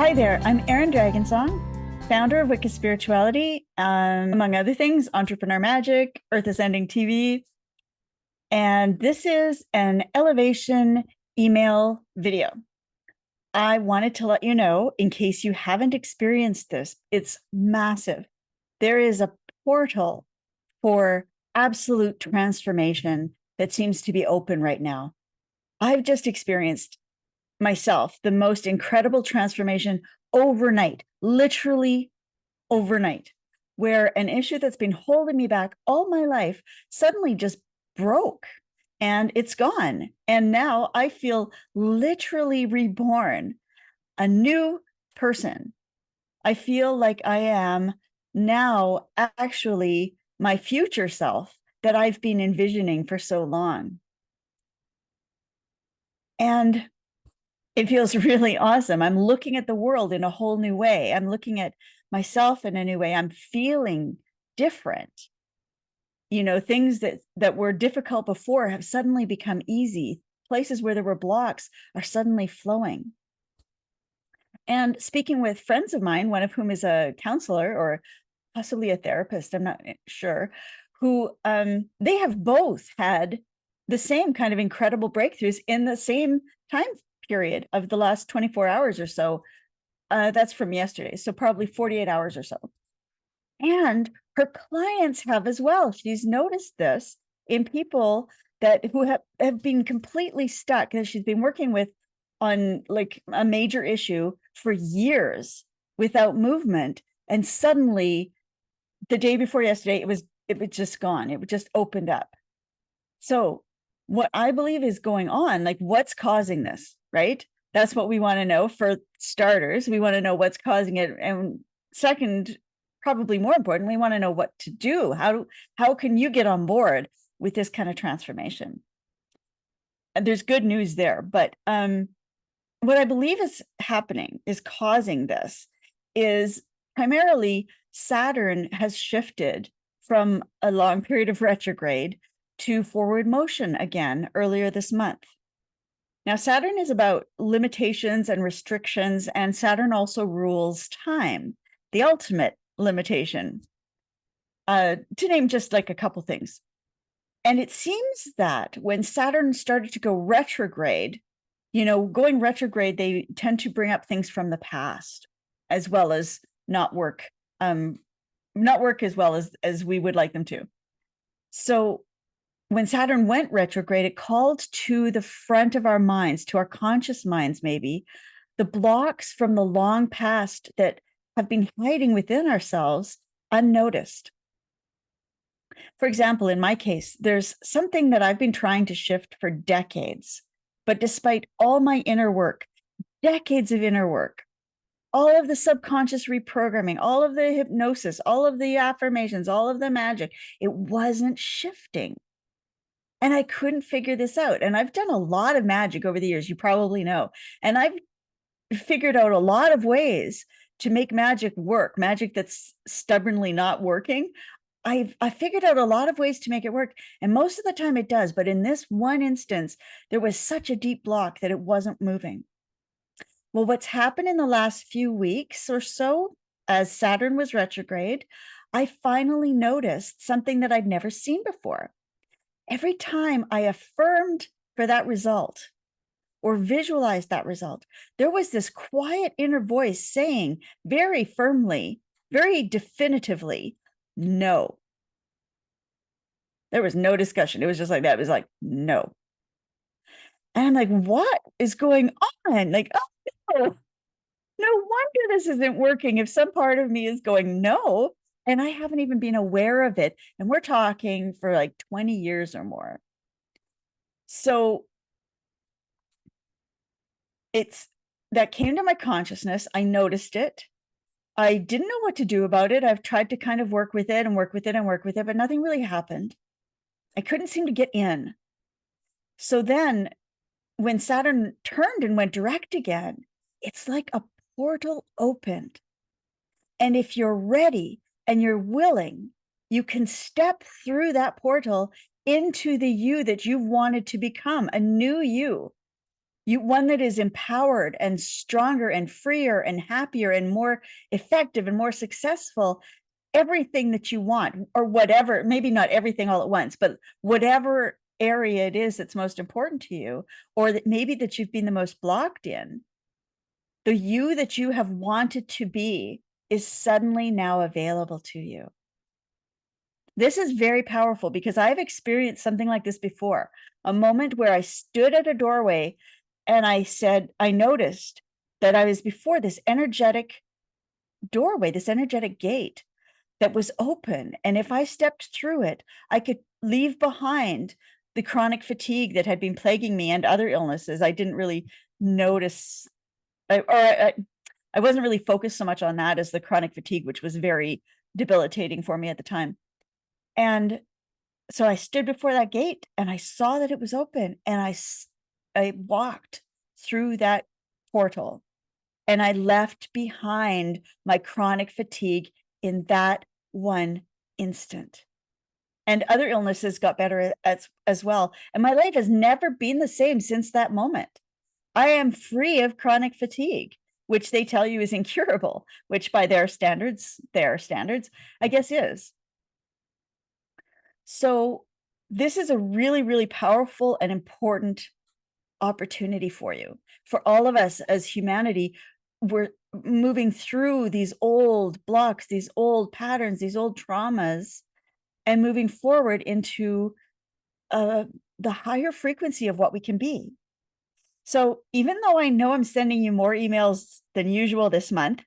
Hi there, I'm Erin Dragonsong, founder of Wicked Spirituality, among other things, Entrepreneur Magic, Earth Ascending TV, and this is an eLOVEation email video. I wanted to let you know, in case you haven't experienced this, it's massive. There is a portal for absolute transformation that seems to be open right now. I've just experienced myself the most incredible transformation overnight, literally overnight, where an issue that's been holding me back all my life suddenly just broke and it's gone. And now I feel literally reborn, a new person. I feel like I am now actually my future self that I've been envisioning for so long. And it feels really awesome. I'm looking at the world in a whole new way. I'm looking at myself in a new way. I'm feeling different. You know, things that were difficult before have suddenly become easy. Places where there were blocks are suddenly flowing. And speaking with friends of mine, one of whom is a counselor or possibly a therapist, I'm not sure, who they have both had the same kind of incredible breakthroughs in the same time period of the last 24 hours or so. That's from yesterday, so probably 48 hours or so. And her clients have as well. She's noticed this in people who have been completely stuck, that she's been working with on like a major issue for years without movement. And suddenly the day before yesterday, it was just gone. It just opened up. So what I believe is going on, like what's causing this, right? That's what we want to know. For starters, we want to know what's causing it. And second, probably more important, we want to know what to do. How can you get on board with this kind of transformation? And there's good news there. But what I believe is happening, is causing this, is primarily Saturn has shifted from a long period of retrograde to forward motion again earlier this month. Now, Saturn is about limitations and restrictions, and Saturn also rules time, the ultimate limitation, to name just like a couple things. And it seems that when Saturn started to go retrograde, you know, going retrograde, they tend to bring up things from the past, as well as not work as well as we would like them to. So when Saturn went retrograde, it called to the front of our minds, to our conscious minds, maybe, the blocks from the long past that have been hiding within ourselves unnoticed. For example, in my case, there's something that I've been trying to shift for decades, but despite all my inner work, decades of inner work, all of the subconscious reprogramming, all of the hypnosis, all of the affirmations, all of the magic, it wasn't shifting. And I couldn't figure this out. And I've done a lot of magic over the years, you probably know. And I've figured out a lot of ways to make magic work, magic that's stubbornly not working. I figured out a lot of ways to make it work. And most of the time it does. But in this one instance, there was such a deep block that it wasn't moving. Well, what's happened in the last few weeks or so, as Saturn was retrograde, I finally noticed something that I'd never seen before. Every time I affirmed for that result or visualized that result, there was this quiet inner voice saying very firmly, very definitively, no. There was no discussion. It was just like that. It was like, no. And I'm like, what is going on? Like, oh, no wonder this isn't working if some part of me is going, no. And I haven't even been aware of it. And we're talking for like 20 years or more. So that came to my consciousness. I noticed it. I didn't know what to do about it. I've tried to kind of work with it and work with it and work with it, but nothing really happened. I couldn't seem to get in. So then when Saturn turned and went direct again, it's like a portal opened. And if you're ready and you're willing, you can step through that portal into the you that you've wanted to become, a new you. one that is empowered and stronger and freer and happier and more effective and more successful, everything that you want, or whatever, maybe not everything all at once, but whatever area it is that's most important to you, or that maybe that you've been the most blocked in, the you that you have wanted to be is suddenly now available to you. This is very powerful because I've experienced something like this before, a moment where I stood at a doorway and I noticed that I was before this energetic doorway, this energetic gate that was open. And if I stepped through it, I could leave behind the chronic fatigue that had been plaguing me and other illnesses. I didn't really notice, I wasn't really focused so much on that as the chronic fatigue, which was very debilitating for me at the time. And so I stood before that gate and I saw that it was open, and I walked through that portal and I left behind my chronic fatigue in that one instant. And other illnesses got better as well. And my life has never been the same since that moment. I am free of chronic fatigue, which they tell you is incurable, which by their standards, I guess is. So this is a really, really powerful and important opportunity for you. For all of us as humanity, we're moving through these old blocks, these old patterns, these old traumas, and moving forward into the higher frequency of what we can be. So even though I know I'm sending you more emails than usual this month,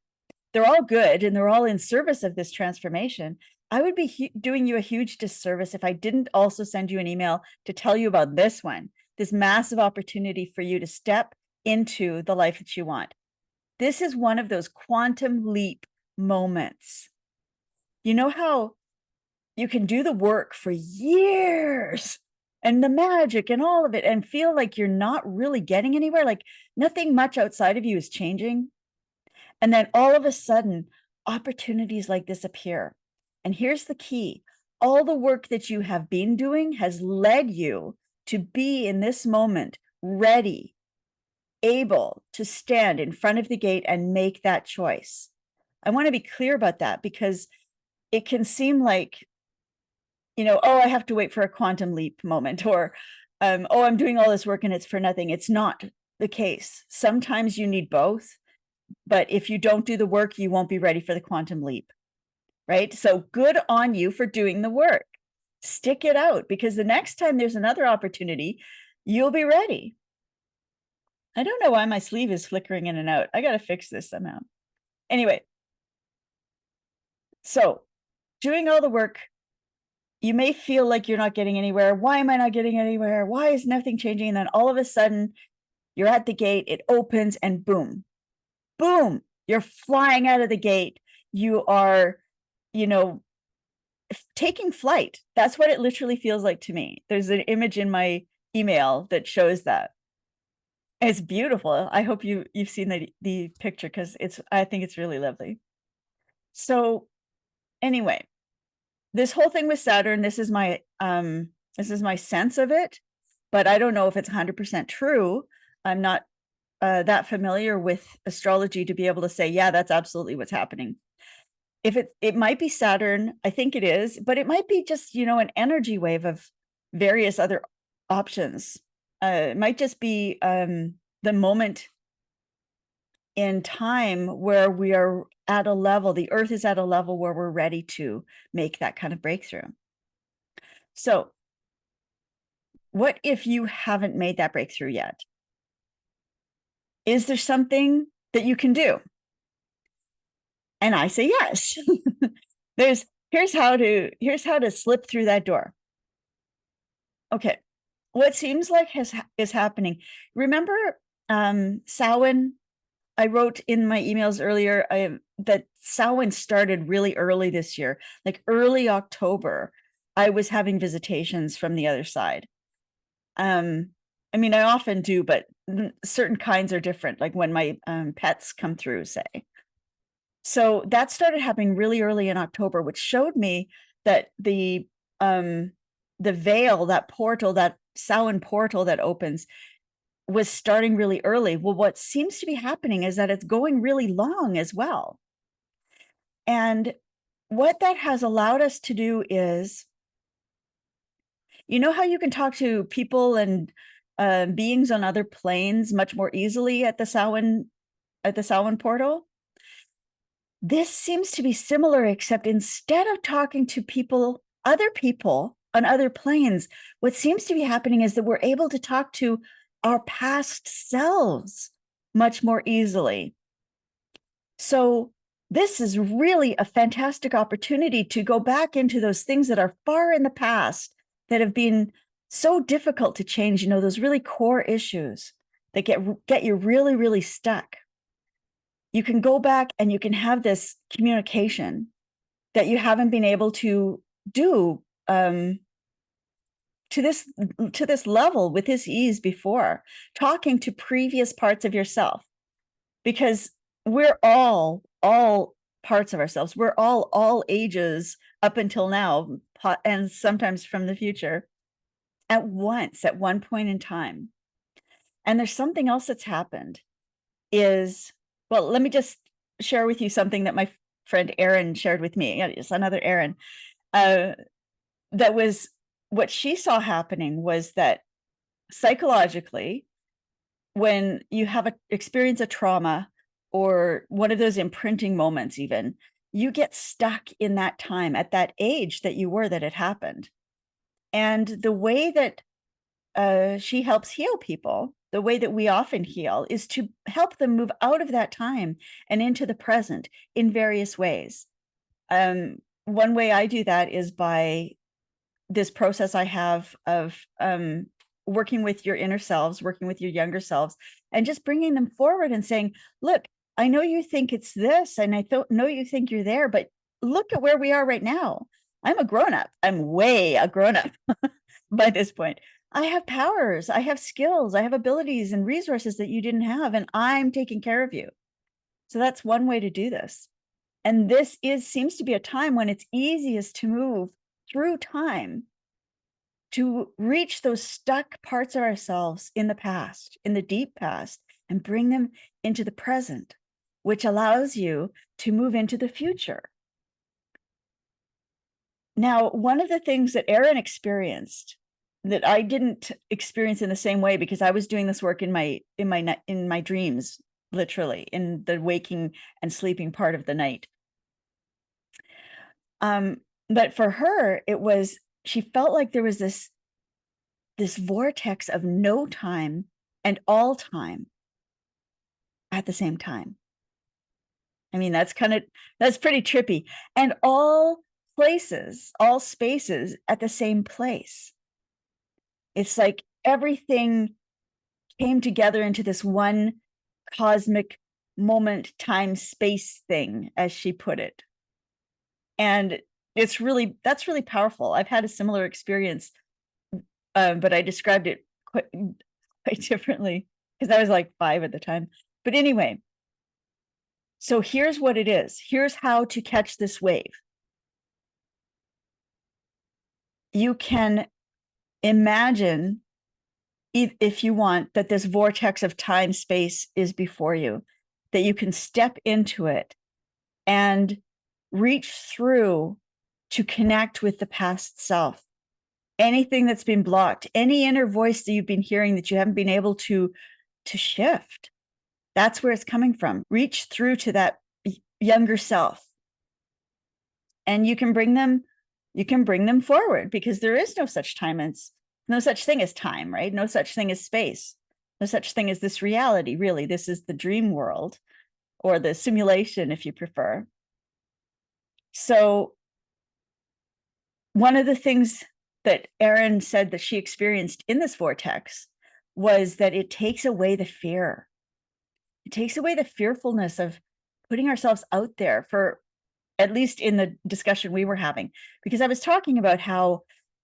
they're all good and they're all in service of this transformation. I would be doing you a huge disservice if I didn't also send you an email to tell you about this one, this massive opportunity for you to step into the life that you want. This is one of those quantum leap moments. You know how you can do the work for years and the magic and all of it and feel like you're not really getting anywhere, like nothing much outside of you is changing. And then all of a sudden, opportunities like this appear. And here's the key. All the work that you have been doing has led you to be in this moment ready, able to stand in front of the gate and make that choice. I want to be clear about that because it can seem like, oh, I have to wait for a quantum leap moment, or, oh, I'm doing all this work and it's for nothing. It's not the case. Sometimes you need both, but if you don't do the work, you won't be ready for the quantum leap. Right? So good on you for doing the work. Stick it out, because the next time there's another opportunity, you'll be ready. I don't know why my sleeve is flickering in and out. I got to fix this somehow. Anyway, so doing all the work, you may feel like you're not getting anywhere. Why am I not getting anywhere? Why is nothing changing? And then all of a sudden, you're at the gate, it opens, and boom, boom, you're flying out of the gate. You are taking flight. That's what it literally feels like to me. There's an image in my email that shows that. It's beautiful. I hope you've seen the picture, because I think it's really lovely. So anyway, this whole thing with Saturn, this is my sense of it, but I don't know if it's 100% true. I'm not that familiar with astrology to be able to say, yeah, that's absolutely what's happening. If it might be Saturn, I think it is, but it might be just, an energy wave of various other options. It might just be the moment in time where we are at a level, the earth is at a level where we're ready to make that kind of breakthrough. So what if you haven't made that breakthrough yet? Is there something that you can do? And I say yes. Here's how to slip through that door. Okay. What seems like is happening. Remember Samhain? I wrote in my emails earlier that Samhain started really early this year, like early October. I was having visitations from the other side. I mean, I often do, but certain kinds are different, like when my pets come through, say. So that started happening really early in October, which showed me that the veil, that portal, that Samhain portal that opens, was starting really early. Well, what seems to be happening is that it's going really long as well. And what that has allowed us to do is, you know how you can talk to people and beings on other planes much more easily at the Samhain portal? This seems to be similar, except instead of talking to people, other people on other planes, what seems to be happening is that we're able to talk to our past selves much more easily. So this is really a fantastic opportunity to go back into those things that are far in the past that have been so difficult to change, you know, those really core issues that get you really, really stuck. You can go back and you can have this communication that you haven't been able to do to this level with this ease before, talking to previous parts of yourself, because we're all parts of ourselves. We're all ages up until now, and sometimes from the future, at once, at one point in time. And there's something else that's happened is, well, let me just share with you something that my friend Erin shared with me. It's another Erin. That was what she saw happening was that psychologically, when you experience a trauma or one of those imprinting moments, even, you get stuck in that time at that age that you were that it happened. And the way that she helps heal people, the way that we often heal, is to help them move out of that time and into the present in various ways. One way I do that is by this process I have of working with your inner selves, working with your younger selves, and just bringing them forward and saying, look, I know you think it's this, and I know you think you're there, but look at where we are right now. I'm a grown-up. I'm way a grown-up by this point. I have powers, I have skills, I have abilities and resources that you didn't have, and I'm taking care of you. So that's one way to do this. And this seems to be a time when it's easiest to move through time to reach those stuck parts of ourselves in the past, in the deep past, and bring them into the present, which allows you to move into the future. Now, one of the things that Erin experienced that I didn't experience in the same way, because I was doing this work in my dreams, literally in the waking and sleeping part of the night. But for her, she felt like there was this vortex of no time and all time at the same time. I mean, that's pretty trippy. And all places, all spaces at the same place. It's like everything came together into this one cosmic moment, time, space thing, as she put it. And that's really powerful. I've had a similar experience, but I described it quite differently because I was like 5 at the time. But anyway, so here's what it is. Here's how to catch this wave. You can imagine, if you want, that this vortex of time, space is before you, that you can step into it and reach through to connect with the past self. Anything that's been blocked, any inner voice that you've been hearing that you haven't been able to shift, that's where it's coming from. Reach through to that younger self, and you can bring them forward, because there is no such thing as time, right? No such thing as space, no such thing as this reality. Really, this is the dream world, or the simulation, if you prefer. So one of the things that Erin said that she experienced in this vortex was that it takes away the fear. It takes away the fearfulness of putting ourselves out there, for at least in the discussion we were having, because I was talking about how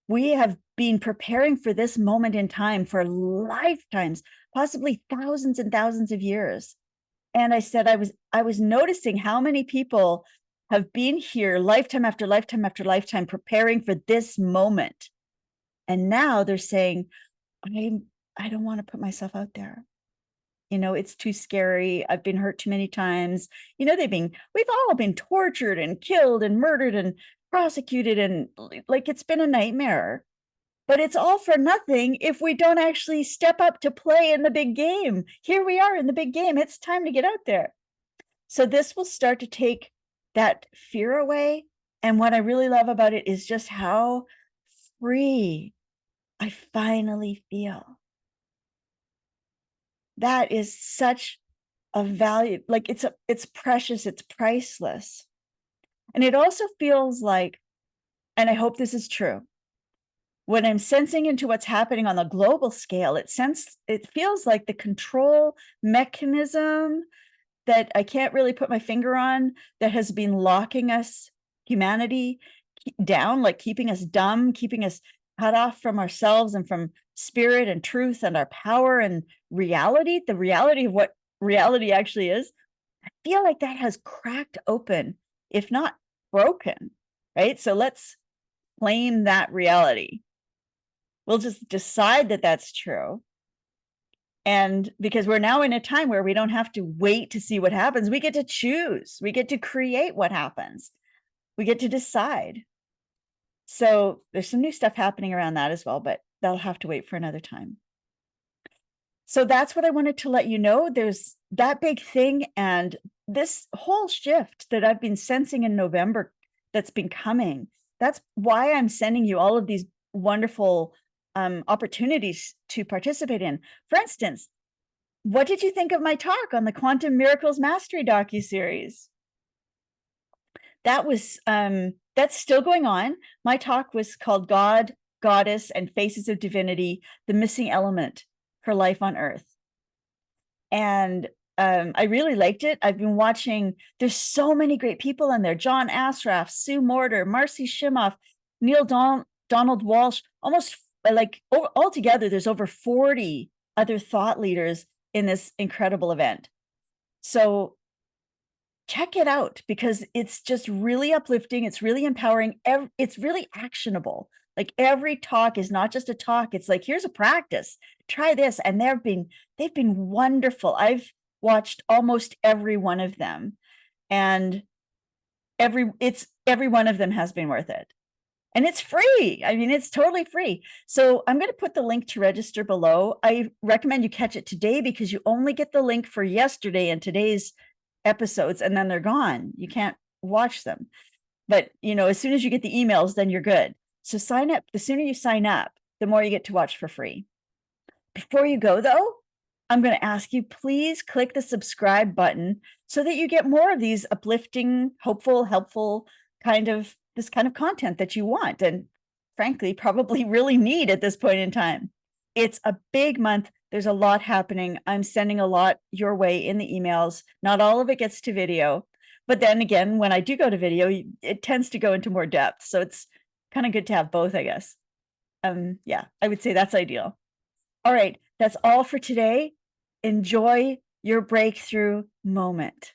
we have been preparing for this moment in time for lifetimes, possibly thousands and thousands of years. And I said, I was noticing how many people have been here lifetime after lifetime after lifetime preparing for this moment. And now they're saying, I don't want to put myself out there. It's too scary. I've been hurt too many times. We've all been tortured and killed and murdered and prosecuted, and like, it's been a nightmare. But it's all for nothing if we don't actually step up to play in the big game. Here we are in the big game. It's time to get out there. So this will start to take that fear away. And what I really love about it is just how free I finally feel. That is such a value. Like, it's precious, it's priceless. And it also feels like, and I hope this is true, when I'm sensing into what's happening on the global scale, it feels like the control mechanism that I can't really put my finger on, that has been locking us, humanity, down, like keeping us dumb, keeping us cut off from ourselves and from spirit and truth and our power and reality, the reality of what reality actually is. I feel like that has cracked open, if not broken, right? So let's claim that reality. We'll just decide that that's true. And because we're now in a time where we don't have to wait to see what happens, we get to choose, we get to create what happens, we get to decide. So there's some new stuff happening around that as well, but that'll have to wait for another time. So that's what I wanted to let you know. There's that big thing, and this whole shift that I've been sensing in November that's been coming. That's why I'm sending you all of these wonderful opportunities to participate in. For instance, what did you think of my talk on the Quantum Miracles Mastery docuseries? That was that's still going on. My talk was called God, Goddess, and Faces of Divinity: The Missing Element for Life on Earth. And I really liked it. I've been watching, there's so many great people in there. John Asraf, Sue Morter, Marcy Shimoff, Neil Donald Walsh, almost like altogether, there's over 40 other thought leaders in this incredible event. So check it out, because it's just really uplifting. It's really empowering. It's really actionable. Like, every talk is not just a talk. It's like, here's a practice. Try this. And they've been wonderful. I've watched almost every one of them, and every one of them has been worth it. And it's free. I mean, it's totally free. So I'm going to put the link to register below. I recommend you catch it today, because you only get the link for yesterday and today's episodes, and then they're gone. You can't watch them. But, as soon as you get the emails, then you're good. So sign up. The sooner you sign up, the more you get to watch for free. Before you go, though, I'm going to ask you, please click the subscribe button so that you get more of these uplifting, hopeful, helpful this kind of content that you want, and frankly, probably really need at this point in time. It's a big month. There's a lot happening. I'm sending a lot your way in the emails. Not all of it gets to video, but then again, when I do go to video, it tends to go into more depth. So it's kind of good to have both, I guess. Yeah, I would say that's ideal. All right, that's all for today. Enjoy your breakthrough moment.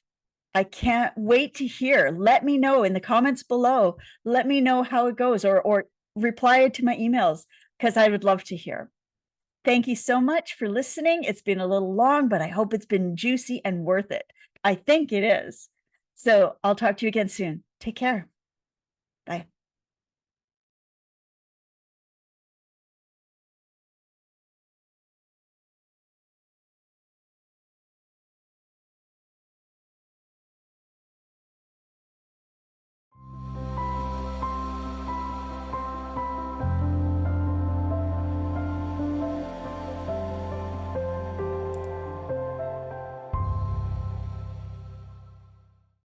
I can't wait to hear. Let me know in the comments below. Let me know how it goes, or reply to my emails, because I would love to hear. Thank you so much for listening. It's been a little long, but I hope it's been juicy and worth it. I think it is. So I'll talk to you again soon. Take care. Bye.